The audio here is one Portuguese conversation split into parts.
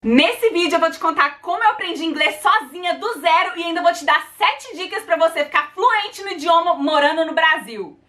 Nesse vídeo eu vou te contar como eu aprendi inglês sozinha do zero e ainda vou te dar 7 dicas pra você ficar fluente no idioma morando no Brasil.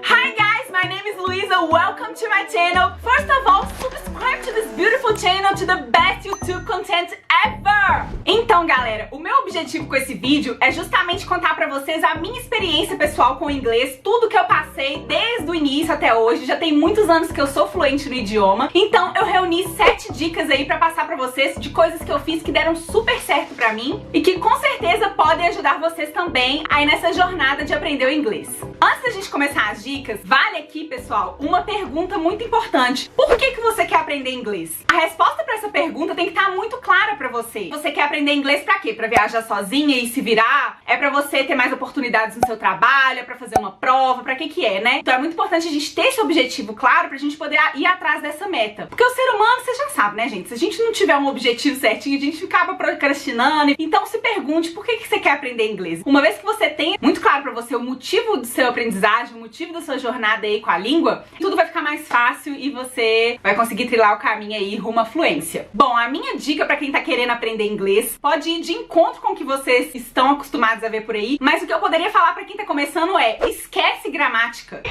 Hi guys, my name is Luisa. Welcome to my channel. First of all, subscribe to this beautiful channel to the best YouTube content ever. Então, galera, o meu objetivo com esse vídeo é justamente contar pra vocês a minha experiência pessoal com o inglês, tudo que eu passei desde o início até hoje. Já tem muitos anos que eu sou fluente no idioma, então eu reuni 7 dicas aí pra passar pra vocês de coisas que eu fiz que deram super certo pra mim e que com certeza podem ajudar vocês também aí nessa jornada de aprender o inglês. Antes da gente começar as dicas, vale aqui, pessoal, uma pergunta muito importante. Por que você quer aprender inglês? A resposta pra essa pergunta tem que estar muito clara pra você. Você quer aprender inglês pra quê? Pra viajar sozinha e se virar? É pra você ter mais oportunidades no seu trabalho? É pra fazer uma prova? Pra que é, né? Então é muito importante a gente ter esse objetivo claro pra gente poder ir atrás dessa meta. Porque o ser humano, você já sabe, né, gente? Se a gente não tiver um objetivo certinho, a gente acaba procrastinando. Então se pergunte por que você quer aprender inglês. Uma vez que você tem muito claro pra você o motivo do seu aprendizagem, o motivo da sua jornada aí com a língua, tudo vai ficar mais fácil e você vai conseguir trilhar o caminho aí rumo à fluência. Bom, a minha dica pra quem tá querendo aprender inglês pode ir de encontro com o que vocês estão acostumados a ver por aí, mas o que eu poderia falar pra quem tá começando é: esquece gramática.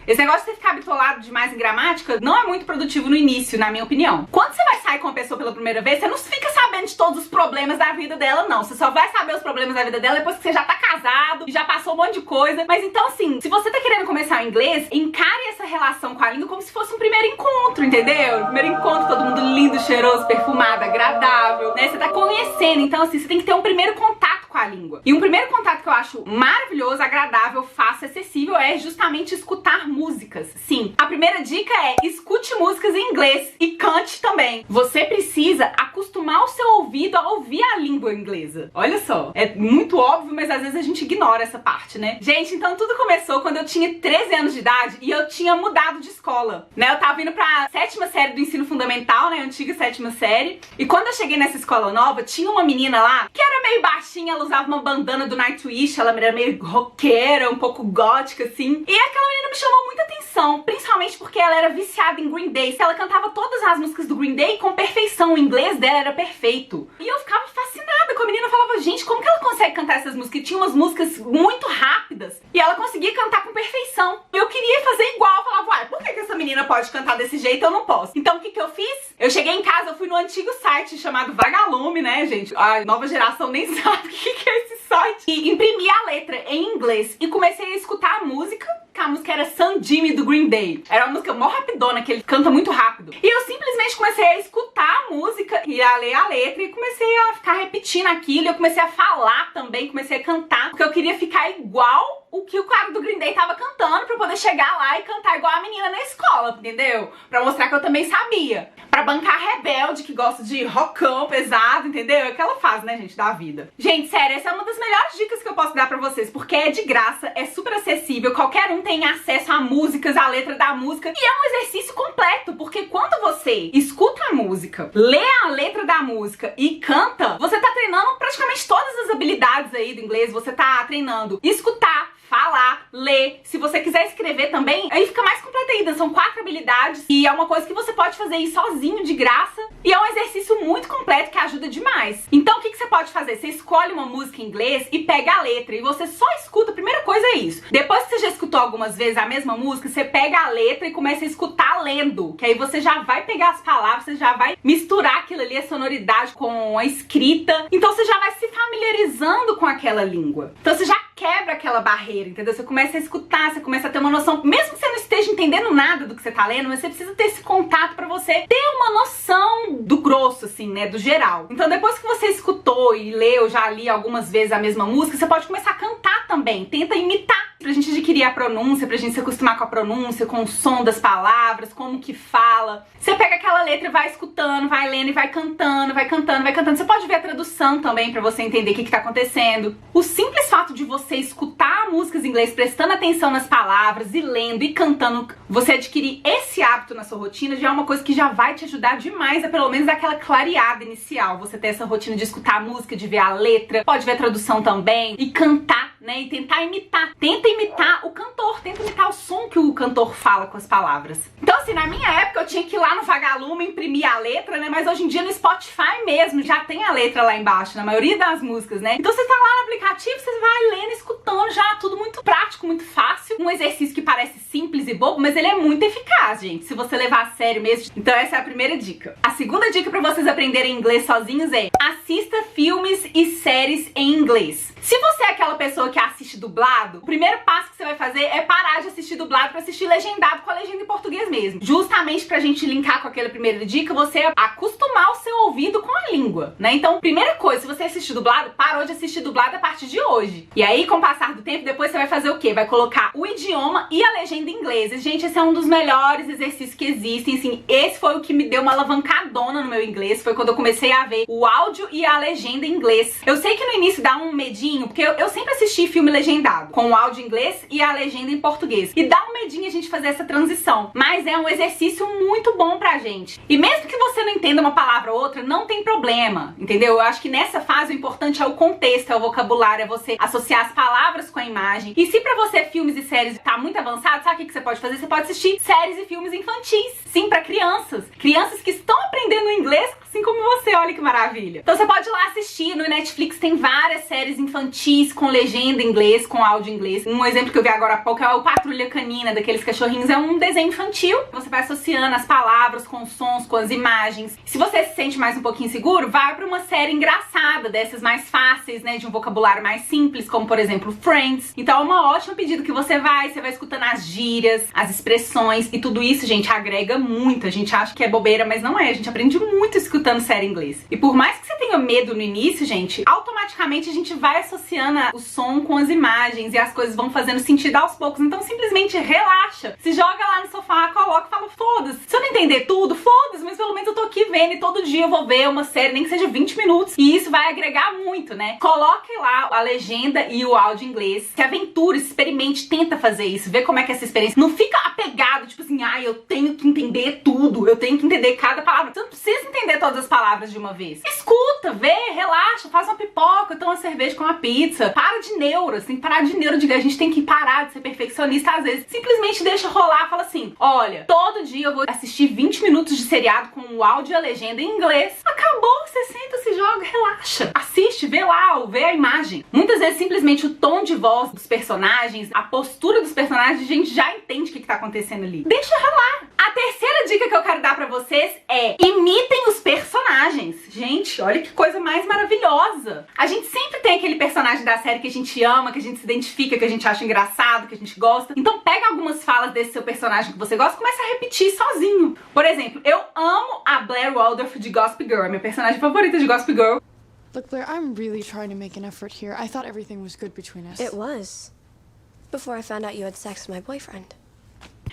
Esse negócio de você ficar bitolado demais em gramática não é muito produtivo no início, na minha opinião. Quando você vai sair com uma pessoa pela primeira vez, você não fica sabendo de todos os problemas da vida dela, não. Você só vai saber os problemas da vida dela depois que você já tá casado e já passou um monte de coisa. Mas então, assim, se você tá querendo começar o inglês, encare essa relação com a língua como se fosse um primeiro encontro, entendeu? Primeiro encontro, todo mundo lindo, cheiroso, perfumado, agradável, né? Você tá conhecendo, então, assim, você tem que ter um primeiro contato com a língua. E um primeiro contato que eu acho maravilhoso, agradável, fácil, acessível é justamente escutar músicas. Sim, a primeira dica é: escute músicas em inglês e cante também. Você precisa acostumar o seu ouvido a ouvir a língua inglesa. Olha só, é muito óbvio, mas às vezes a gente ignora essa parte, né? Gente, então tudo começou quando eu tinha 13 anos de idade e eu tinha mudado de escola, né? Eu tava indo pra 7ª série do ensino fundamental, né? Antiga 7ª série. E quando eu cheguei nessa escola nova, tinha uma menina lá que era meio baixinha, ela usava uma bandana do Nightwish, ela era meio roqueira, um pouco gótica, assim. E aquela menina me chamou muita atenção, principalmente porque ela era viciada em Green Day. Ela cantava todas as músicas do Green Day com perfeição, o inglês dela era perfeito. E eu ficava fascinada com a menina, eu falava: gente, como que ela consegue cantar essas músicas? E tinha umas músicas muito rápidas e ela conseguia cantar com perfeição. Eu queria fazer igual, eu falava: uai, por que essa menina pode cantar desse jeito e eu não posso? Então o que eu fiz? Eu cheguei em casa, eu fui no antigo site chamado Vagalume, né, gente? A nova geração nem sabe o que é esse site. E imprimi a letra em inglês e comecei a escutar a música. A música era Sun Jimmy do Green Day. Era uma música mó rapidona, que ele canta muito rápido. E eu simplesmente comecei a escutar a música e a ler a letra e comecei a ficar repetindo aquilo. E eu comecei a falar também, comecei a cantar, porque eu queria ficar igual o que o cara do Green Day tava cantando, pra eu poder chegar lá e cantar igual a menina na escola, entendeu? Pra mostrar que eu também sabia. Pra bancar a rebelde que gosta de rockão pesado, entendeu? É o que ela faz, né, gente, da vida. Gente, sério, essa é uma das melhores dicas que eu posso dar pra vocês, porque é de graça, é super acessível, qualquer um tem acesso a músicas, a letra da música, e é um exercício completo, porque quando você escuta a música, lê a letra da música e canta, você tá treinando praticamente todas as habilidades aí do inglês. Você tá treinando escutar, falar, ler. Se você quiser escrever também, aí fica mais completa ainda. São 4 habilidades e é uma coisa que você pode fazer aí sozinho, de graça. E é um exercício muito completo que ajuda demais. Então o que você pode fazer? Você escolhe uma música em inglês e pega a letra e você só escuta. A primeira coisa é isso. Depois que você já escutou algumas vezes a mesma música, você pega a letra e começa a escutar lendo. Que aí você já vai pegar as palavras, você já vai misturar aquilo ali, a sonoridade com a escrita. Então você já vai se familiarizando com aquela língua. Então você já quebra aquela barreira, entendeu? Você começa a escutar, você começa a ter uma noção, mesmo que você não esteja entendendo nada do que você tá lendo, mas você precisa ter esse contato pra você ter uma noção do grosso, assim, né, do geral. Então depois que você escutou e leu, já li algumas vezes a mesma música, você pode começar a cantar também, tenta imitar, pra gente adquirir a pronúncia, pra gente se acostumar com a pronúncia, com o som das palavras, como que fala. Você pega aquela letra e vai escutando, vai lendo e vai cantando, vai cantando, vai cantando. Você pode ver a tradução também pra você entender o que tá acontecendo. O simples fato de você escutar músicas em inglês, prestando atenção nas palavras e lendo e cantando, você adquirir esse hábito na sua rotina, já é uma coisa que já vai te ajudar demais a pelo menos dar aquela clareada inicial. Você ter essa rotina de escutar a música, de ver a letra, pode ver a tradução também e cantar né, e tentar imitar. Tenta imitar o cantor, tenta imitar o som que o cantor fala com as palavras. Então assim, na minha época eu tinha que ir lá no Vagalume imprimir a letra, né, mas hoje em dia no Spotify mesmo já tem a letra lá embaixo, na maioria das músicas, né. Então você tá lá no aplicativo, você vai lendo, escutando já, tudo muito prático, muito fácil. Um exercício que parece simples e bobo, mas ele é muito eficaz, gente, se você levar a sério mesmo. Então essa é a primeira dica. A segunda dica pra vocês aprenderem inglês sozinhos é: assista filmes e séries em inglês. Se você é aquela pessoa que assiste dublado, o primeiro passo que você vai fazer é parar de assistir dublado pra assistir legendado, com a legenda em português mesmo. Justamente pra gente linkar com aquela primeira dica, você acostumar o seu ouvido com a língua, né? Então, primeira coisa, se você assistir dublado, parou de assistir dublado a partir de hoje. E aí, com o passar do tempo, depois você vai fazer o quê? Vai colocar o idioma e a legenda em inglês. E, gente, esse é um dos melhores exercícios que existem, assim. Esse foi o que me deu uma alavancadona no meu inglês, foi quando eu comecei a ver o áudio e a legenda em inglês. Eu sei que no início dá um medinho, porque eu sempre assisti filme legendado, com o áudio em inglês e a legenda em português. E dá um medinho a gente fazer essa transição. Mas é um exercício muito bom pra gente. E mesmo que você não entenda uma palavra ou outra, não tem problema, entendeu? Eu acho que nessa fase o importante é o contexto, é o vocabulário, é você associar as palavras com a imagem. E se pra você filmes e séries tá muito avançado, sabe o que você pode fazer? Você pode assistir séries e filmes infantis. Sim, pra crianças. Crianças que estão aprendendo inglês, assim como você, olha que maravilha. Então você pode ir lá assistir, no Netflix tem várias séries infantis com legenda em inglês, com áudio em inglês. Um exemplo que eu vi agora há pouco é o Patrulha Canina, daqueles cachorrinhos, é um desenho infantil. Você vai associando as palavras com os sons, com as imagens. Se você se sente mais um pouquinho seguro, vai pra uma série engraçada, dessas mais fáceis, né, de um vocabulário mais simples, como por exemplo Friends. Então é uma ótima pedida que você vai escutando as gírias, as expressões, e tudo isso, gente, agrega muito. A gente acha que é bobeira, mas não é. A gente aprende muito escutando série em inglês. E por mais que você tenha medo no início, gente, automaticamente a gente vai associando o som com as imagens e as coisas vão fazendo sentido aos poucos. Então simplesmente relaxa, se joga lá no sofá, coloca e fala: foda-se, se eu não entender tudo, foda-se, mas pelo menos eu tô aqui vendo e todo dia eu vou ver uma série, nem que seja 20 minutos, e isso vai agregar muito, né? Coloque lá a legenda e o áudio em inglês, se aventure, experimente, tenta fazer isso, vê como é que é essa experiência. Não fica apegado, tipo assim, ai, eu tenho que entender tudo, eu tenho que entender cada palavra. Você não precisa entender todas as palavras de uma vez. Escuta, vê, relaxa, faz uma pipoca, toma uma cerveja com uma pizza. Para de neuro, tem que parar de neuro, a gente tem que parar de ser perfeccionista às vezes. Simplesmente deixa rolar, fala assim: olha, todo dia eu vou assistir 20 minutos de seriado com o áudio e a legenda em inglês. Acabou, você senta, se joga, relaxa. Assiste, vê lá, vê a imagem. Muitas vezes simplesmente o tom de voz dos personagens, a postura dos personagens, a gente já entende o que tá acontecendo ali. Deixa rolar. A terceira dica que eu quero dar pra vocês é: imitem os personagens. Gente, olha que coisa mais maravilhosa. A gente sempre tem aquele personagem da série que a gente ama, que a gente se identifica, que a gente acha engraçado, que a gente gosta. Então pega algumas falas desse seu personagem que você gosta e começa a repetir sozinho. Por exemplo, eu amo a Blair Waldorf de Gossip Girl, é minha personagem favorita de Gossip Girl. Look, Blair, I'm really trying to make an effort here. I thought everything was good between us. It was. Before I found out you had sex with my boyfriend.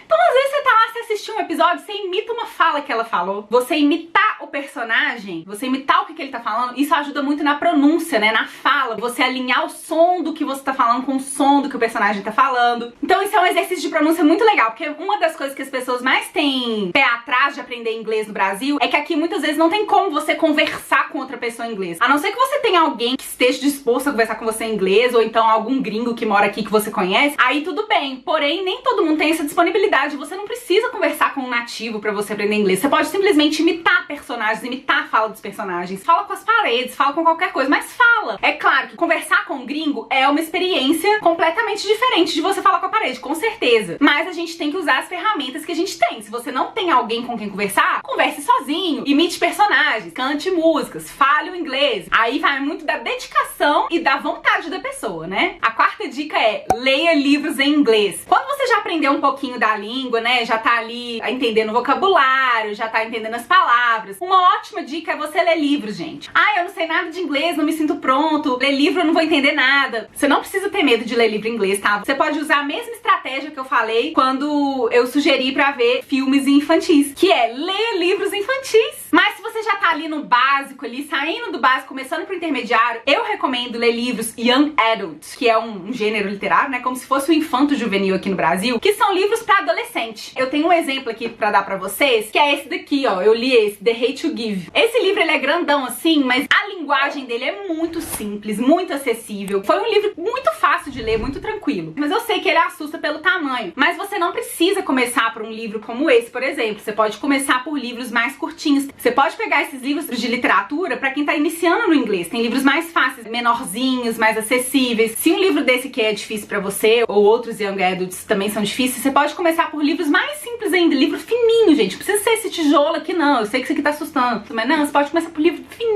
Então às vezes você tá lá, você assistiu um episódio, você imita uma fala que ela falou. Você imitar o personagem, você imitar o que ele tá falando, isso ajuda muito na pronúncia, né, na fala. Você alinhar o som do que você tá falando com o som do que o personagem tá falando. Então isso é um exercício de pronúncia muito legal, porque uma das coisas que as pessoas mais têm pé atrás de aprender inglês no Brasil é que aqui muitas vezes não tem como você conversar com outra pessoa em inglês. A não ser que você tenha alguém que esteja disposto a conversar com você em inglês, ou então algum gringo que mora aqui que você conhece, aí tudo bem. Porém, nem todo mundo tem essa disponibilidade. Você não precisa conversar com um nativo pra você aprender inglês. Você pode simplesmente imitar personagens, imitar a fala dos personagens. Fala com as paredes, fala com qualquer coisa, mas fala. É claro que conversar com um gringo é uma experiência completamente diferente de você falar com a parede, com certeza. Mas a gente tem que usar as ferramentas que a gente tem. Se você não tem alguém com quem conversar, converse sozinho, imite personagens, cante músicas, fale o inglês. Aí vai muito da dedicação e da vontade da pessoa, né? A quarta dica é: leia livros em inglês. Quando você já aprendeu um pouquinho da língua, né, já tá ali entendendo o vocabulário, já tá entendendo as palavras, uma ótima dica é você ler livros, gente. Ah, eu não sei nada de inglês, não me sinto pronto, ler livro eu não vou entender nada. Você não precisa ter medo de ler livro em inglês, tá? Você pode usar a mesma estratégia que eu falei quando eu sugeri pra ver filmes infantis, que é ler livros infantis. Mas se você já tá ali no básico, ali saindo do básico, começando pro intermediário, eu recomendo ler livros Young Adult, que é um gênero literário, né, como se fosse o infanto juvenil aqui no Brasil, que são livros pra adolescente. Eu tenho um exemplo aqui pra dar pra vocês, que é esse daqui, ó. Eu li esse, The Hate You Give. Esse livro, ele é grandão assim, mas a linguagem linguagem dele é muito simples, muito acessível. Foi um livro muito fácil de ler, muito tranquilo. Mas eu sei que ele assusta pelo tamanho. Mas você não precisa começar por um livro como esse, por exemplo. Você pode começar por livros mais curtinhos. Você pode pegar esses livros de literatura pra quem tá iniciando no inglês. Tem livros mais fáceis, menorzinhos, mais acessíveis. Se um livro desse aqui é difícil pra você, ou outros young adults também são difíceis, você pode começar por livros mais simples ainda. Livro fininho, gente. Não precisa ser esse tijolo aqui, não. Eu sei que isso aqui tá assustando. Mas não, você pode começar por livro fininho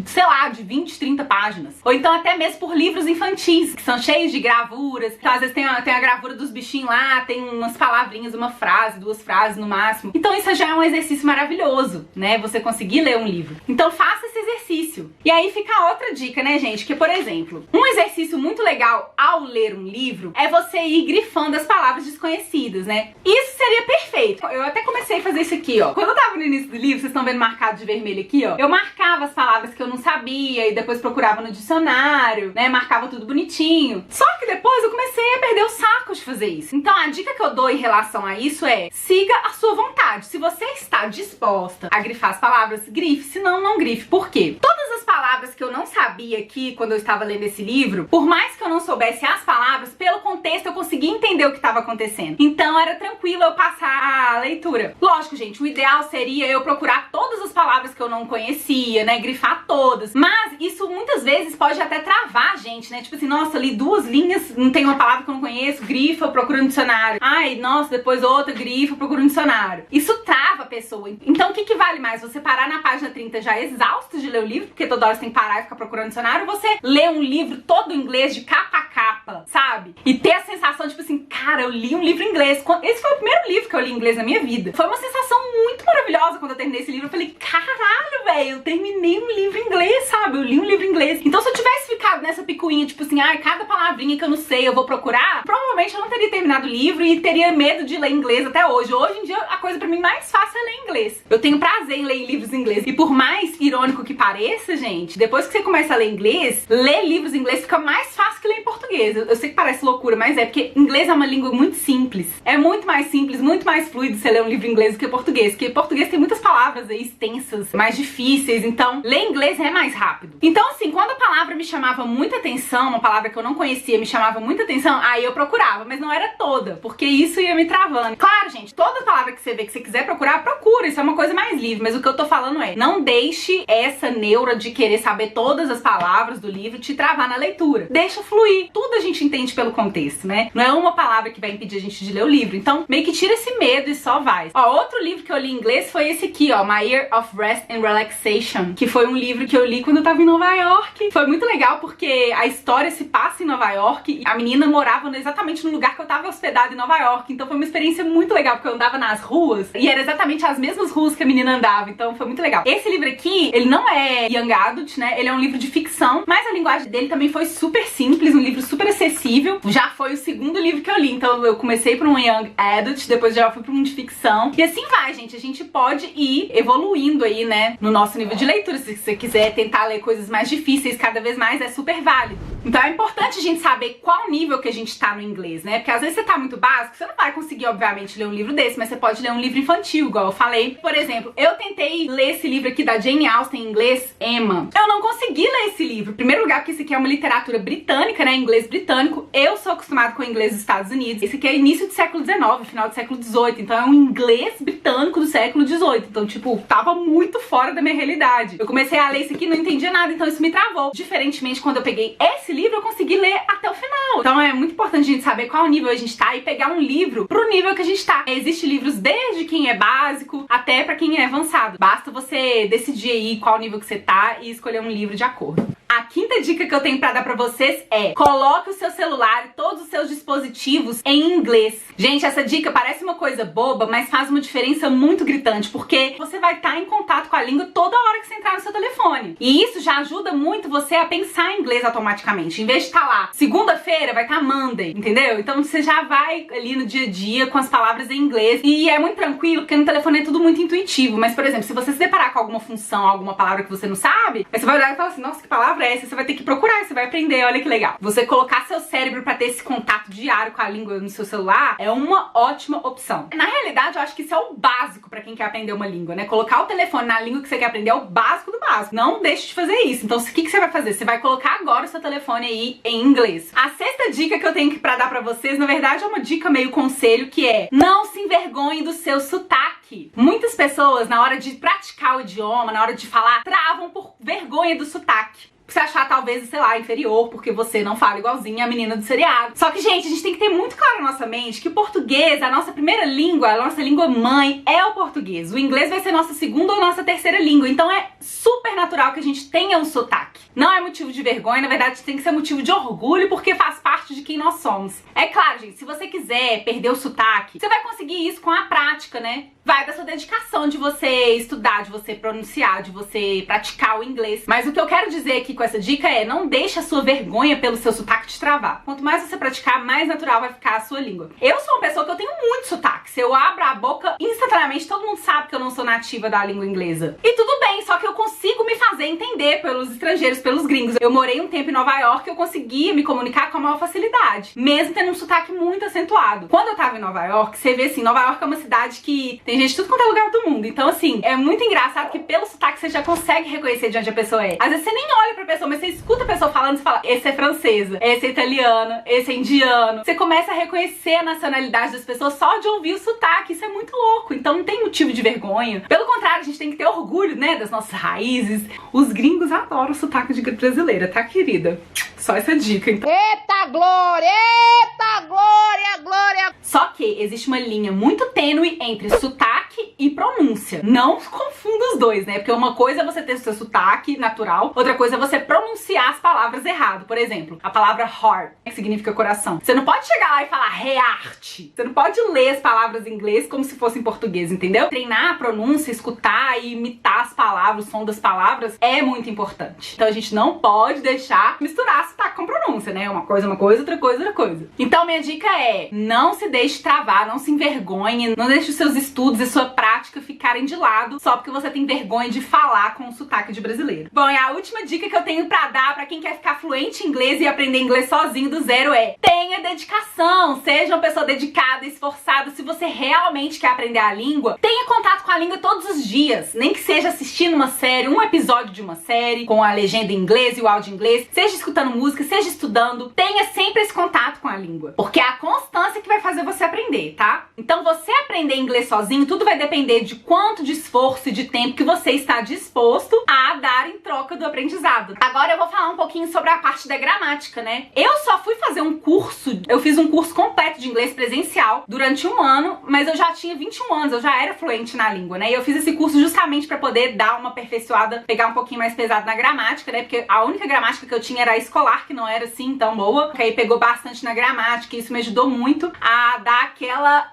sei lá, de 20, 30 páginas. Ou então até mesmo por livros infantis, que são cheios de gravuras. Então às vezes tem a gravura dos bichinhos lá, tem umas palavrinhas, uma frase, 2 frases no máximo. Então isso já é um exercício maravilhoso, né? Você conseguir ler um livro. Então faça esse exercício. E aí fica outra dica, né, gente? Que, por exemplo, um exercício muito legal ao ler um livro é você ir grifando as palavras desconhecidas, né? Isso seria perfeito. Eu até comecei a fazer isso aqui, ó. Quando eu tava no início do livro, vocês estão vendo marcado de vermelho aqui, ó. Eu marcava as palavras que eu não sabia e depois procurava no dicionário, né? Marcava tudo bonitinho. Só que depois eu comecei a perder o saco de fazer isso. Então a dica que eu dou em relação a isso é: siga a sua vontade. Se você está disposta a grifar as palavras, grife. Se não, não grife. Por quê? Todas as palavras que eu não sabia aqui quando eu estava lendo esse livro, por mais que eu não soubesse as palavras, pelo contexto eu conseguia entender o que estava acontecendo. Então era tranquilo eu passar a leitura. Lógico, gente, o ideal seria eu procurar todas as palavras que eu não conhecia, né? Grifar todas. Mas isso muitas vezes pode até travar a gente, né? Tipo assim, nossa, li 2 linhas, não tem uma palavra que eu não conheço, grifa, procura no dicionário. Ai, nossa, depois outra, grifa, procura no dicionário. Isso trava a pessoa. Então o que vale mais? Você parar na página 30 já exausto de ler o livro, porque toda hora você tem que parar e ficar procurando no dicionário, ou você ler um livro todo em inglês de capa a capa, sabe? E ter a sensação, tipo assim, cara, eu li um livro em inglês. Esse foi o primeiro livro que eu li em inglês na minha vida. Foi uma sensação muito maravilhosa quando eu terminei esse livro. Eu falei, caralho, velho, eu terminei um livro em inglês, sabe? Eu li um livro em inglês. Então se eu tivesse ficado nessa picuinha, tipo assim, ai, cada palavrinha que eu não sei eu vou procurar, provavelmente eu não teria terminado o livro e teria medo de ler inglês até hoje. Hoje em dia, a coisa pra mim mais fácil é ler inglês. Eu tenho prazer em ler livros em inglês. E por mais irônico que pareça, gente, depois que você começa a ler inglês, ler livros em inglês fica mais fácil que ler em português. Eu sei que parece loucura, mas é porque inglês é uma língua muito simples. É muito mais simples, muito mais fluido você ler um livro em inglês do que português. Porque português tem muitas palavras aí extensas, mais difíceis. Então, ler inglês é mais rápido. Então, assim, quando a palavra me chamava muita atenção, uma palavra que eu não conhecia me chamava muita atenção, aí eu procurava, mas não era toda, porque isso ia me travando. Claro, gente, toda palavra que você vê que você quiser procurar, procura. Isso é uma coisa mais livre. Mas o que eu tô falando é, não deixe essa neura de querer saber todas as palavras do livro te travar na leitura. Deixa fluir. Tudo a gente entende pelo contexto, né? Não é uma palavra que vai impedir a gente de ler o livro. Então, meio que tira esse medo e só vai. Ó, outro livro que eu li em inglês foi esse aqui, ó, My Year of Rest and Relaxation, que foi um livro que eu li quando eu tava em Nova York. Foi muito legal porque a história se passa em Nova York e a menina morava exatamente no lugar que eu tava hospedada em Nova York. Então foi uma experiência muito legal, porque eu andava nas ruas e era exatamente as mesmas ruas que a menina andava. Então foi muito legal. Esse livro aqui, ele não é young adult, né? Ele é um livro de ficção, mas a linguagem dele também foi super simples, um livro super acessível. Já foi o segundo livro que eu li, então eu comecei por um young adult, depois já fui pra um de ficção. E assim vai, gente. A gente pode ir evoluindo aí, né, no nosso nível de leitura. Se você quiser tentar ler coisas mais difíceis cada vez mais, é super válido. Então é importante a gente saber qual nível que a gente tá no inglês, né? Porque às vezes você tá muito básico, você não vai conseguir, obviamente, ler um livro desse, mas você pode ler um livro infantil, igual eu falei. Por exemplo, eu tentei ler esse livro aqui da Jane Austen em inglês, Emma. Eu não consegui ler esse livro. Em primeiro lugar, porque esse aqui é uma literatura britânica, né? Inglês britânico. Eu sou acostumada com o inglês dos Estados Unidos. Esse aqui é início do século XIX, final do século XVIII. Então é um inglês britânico do século XVIII. Então, tipo, tava muito fora da minha realidade. Eu comecei a ler isso aqui e não entendia nada, então isso me travou. Diferentemente, quando eu peguei esse livro, eu consegui ler até o final. Então é muito importante a gente saber qual nível a gente tá e pegar um livro pro nível que a gente tá. Existem livros desde quem é básico até pra quem é avançado. Basta você decidir aí qual nível que você tá e escolher um livro de acordo. A quinta dica que eu tenho pra dar pra vocês é: coloque o seu celular e todos os seus dispositivos em inglês. Gente, essa dica parece uma coisa boba, mas faz uma diferença muito gritante, porque você vai estar em contato com a língua toda hora que você entrar no seu telefone. E isso já ajuda muito você a pensar em inglês automaticamente. Em vez de estar lá, segunda-feira vai estar Monday, entendeu? Então você já vai ali no dia a dia com as palavras em inglês. E é muito tranquilo, porque no telefone é tudo muito intuitivo. Mas, por exemplo, se você se deparar com alguma função, alguma palavra que você não sabe, aí você vai olhar e falar assim, nossa, que palavra palavra é essa, você vai ter que procurar, você vai aprender, olha que legal. Você colocar seu cérebro pra ter esse contato diário com a língua no seu celular é uma ótima opção. Na realidade, eu acho que isso é o básico pra quem quer aprender uma língua, né? Colocar o telefone na língua que você quer aprender é o básico do básico. Não deixe de fazer isso. Então, o que você vai fazer? Você vai colocar agora o seu telefone aí em inglês. A sexta dica que eu tenho pra dar pra vocês, na verdade, é uma dica meio conselho, que é: não se envergonhe do seu sotaque. Muitas pessoas, na hora de praticar o idioma, na hora de falar, travam por vergonha do sotaque. Você achar talvez, sei lá, inferior, porque você não fala igualzinho a menina do seriado. Só que, gente, a gente tem que ter muito claro na nossa mente que o português, a nossa primeira língua, a nossa língua mãe é o português. O inglês vai ser nossa segunda ou nossa terceira língua. Então é super natural que a gente tenha um sotaque. Não é motivo de vergonha, na verdade tem que ser motivo de orgulho, porque faz parte de quem nós somos. É claro, gente, se você quiser perder o sotaque, você vai conseguir isso com a prática, né? Vai da sua dedicação de você estudar, de você pronunciar, de você praticar o inglês. Mas o que eu quero dizer aqui com essa dica é: não deixe a sua vergonha pelo seu sotaque te travar. Quanto mais você praticar, mais natural vai ficar a sua língua. Eu sou uma pessoa que eu tenho muito sotaque. Se eu abro a boca, instantaneamente todo mundo sabe que eu não sou nativa da língua inglesa. E tudo bem, só que eu consigo me fazer entender pelos estrangeiros, pelos gringos. Eu morei um tempo em Nova York e eu conseguia me comunicar com a maior facilidade, mesmo tendo um sotaque muito acentuado. Quando eu tava em Nova York, você vê assim, Nova York é uma cidade que tem gente de tudo quanto é lugar do mundo. Então, assim, é muito engraçado que pelo sotaque você já consegue reconhecer de onde a pessoa é. Às vezes você nem olha pra pessoa, mas você escuta a pessoa falando e você fala: esse é francesa, esse é italiano, esse é indiano. Você começa a reconhecer a nacionalidade das pessoas só de ouvir o sotaque. Isso é muito louco. Então não tem motivo de vergonha. Pelo contrário, a gente tem que ter orgulho, né, das nossas raízes. Os gringos adoram o sotaque de brasileira, tá, querida? Só essa dica, então. Eita glória! Eita glória, glória! Só que existe uma linha muito tênue entre sotaque e pronúncia. Não confunda os dois, né? Porque uma coisa é você ter o seu sotaque natural, outra coisa é você pronunciar as palavras errado. Por exemplo, a palavra heart, que significa coração. Você não pode chegar lá e falar heart. Você não pode ler as palavras em inglês como se fosse em português, entendeu? Treinar a pronúncia, escutar e imitar as palavras, o som das palavras é muito importante. Então a gente não pode deixar misturar sotaque com pronúncia, né? Uma coisa, outra coisa, outra coisa. Então minha dica é: não se deixe travar, não se envergonhe, não deixe os seus estudos e sua prática ficarem de lado só porque você tem vergonha de falar com o sotaque de brasileiro. Bom, e a última dica que eu tenho pra dar pra quem quer ficar fluente em inglês e aprender inglês sozinho do zero é: tenha dedicação, seja uma pessoa dedicada, esforçada. Se você realmente quer aprender a língua, tenha contato com a língua todos os dias, nem que seja assistindo uma série, um episódio de uma série com a legenda em inglês e o áudio em inglês, seja escutando música, seja estudando, tenha sempre esse contato com a língua, porque é a constância que vai fazer você aprender, tá? Então você aprender inglês sozinho, tudo vai depender de quanto de esforço e de tempo que você está disposto a dar em troca do aprendizado. Agora eu vou falar um pouquinho sobre a parte da gramática, né? Eu só fui fazer um curso, eu fiz um curso completo de inglês presencial durante 1 ano, mas eu já tinha 21 anos, eu já era fluente na língua, né? E eu fiz esse curso justamente pra poder dar uma aperfeiçoada, pegar um pouquinho mais pesado na gramática, né? Porque a única gramática que eu tinha era a escolar, que não era assim tão boa, que aí pegou bastante na gramática, e isso me ajudou muito a dar aquela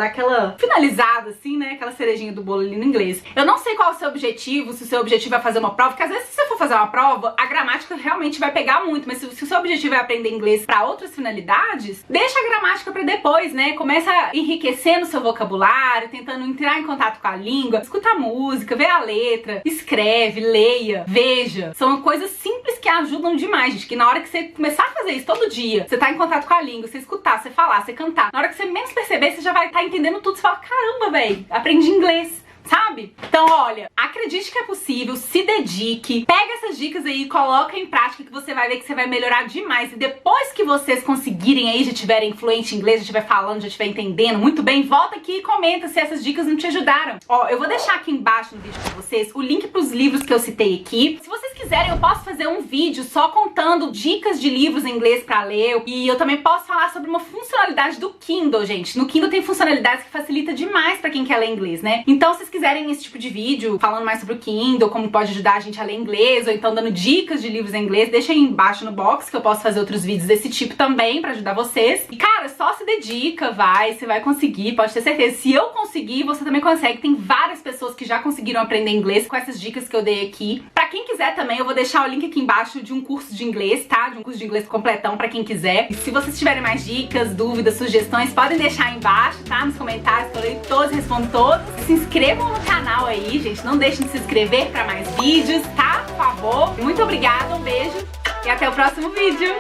aquela finalizada assim, né, aquela cerejinha do bolo ali no inglês. Eu não sei qual é o seu objetivo, se o seu objetivo é fazer uma prova, porque às vezes se você for fazer uma prova, a gramática realmente vai pegar muito, mas se o seu objetivo é aprender inglês pra outras finalidades, deixa a gramática pra depois, né, começa enriquecendo o seu vocabulário, tentando entrar em contato com a língua, escuta a música, vê a letra, escreve, leia, veja. São coisas simples que ajudam demais, gente, que na hora que você começar a fazer isso todo dia, você tá em contato com a língua, você escutar, você falar, você cantar, na hora que você menos perceber, você já vai estar entendendo tudo. Você fala: caramba, velho, aprendi inglês, sabe? Então, olha, acredite que é possível, se dedique, pega essas dicas aí e coloca em prática, que você vai ver que você vai melhorar demais. E depois que vocês conseguirem aí, já tiverem fluente em inglês, já estiver falando, já estiver entendendo muito bem, volta aqui e comenta se essas dicas não te ajudaram. Ó, eu vou deixar aqui embaixo no vídeo pra vocês o link pros livros que eu citei aqui. Se vocês quiserem, eu posso fazer um vídeo só contando dicas de livros em inglês pra ler. E eu também posso falar sobre uma funcionalidade do Kindle, gente. No Kindle tem funcionalidades que facilita demais pra quem quer ler inglês, né? Então, se vocês quiserem esse tipo de vídeo falando mais sobre o Kindle, como pode ajudar a gente a ler inglês, ou então dando dicas de livros em inglês, deixa aí embaixo no box que eu posso fazer outros vídeos desse tipo também pra ajudar vocês. E cara, só se dedica, você vai conseguir, pode ter certeza. Se eu conseguir, você também consegue. Tem várias pessoas que já conseguiram aprender inglês com essas dicas que eu dei aqui. Pra quem quiser também, eu vou deixar o link aqui embaixo de um curso de inglês, tá? De um curso de inglês completão pra quem quiser. E se vocês tiverem mais dicas, dúvidas, sugestões, podem deixar aí embaixo, tá? Nos comentários, que eu leio todos, respondo todos. Se inscreva inscrevam no canal aí, gente. Não deixem de se inscrever pra mais vídeos, tá? Por favor. Muito obrigada, um beijo e até o próximo vídeo.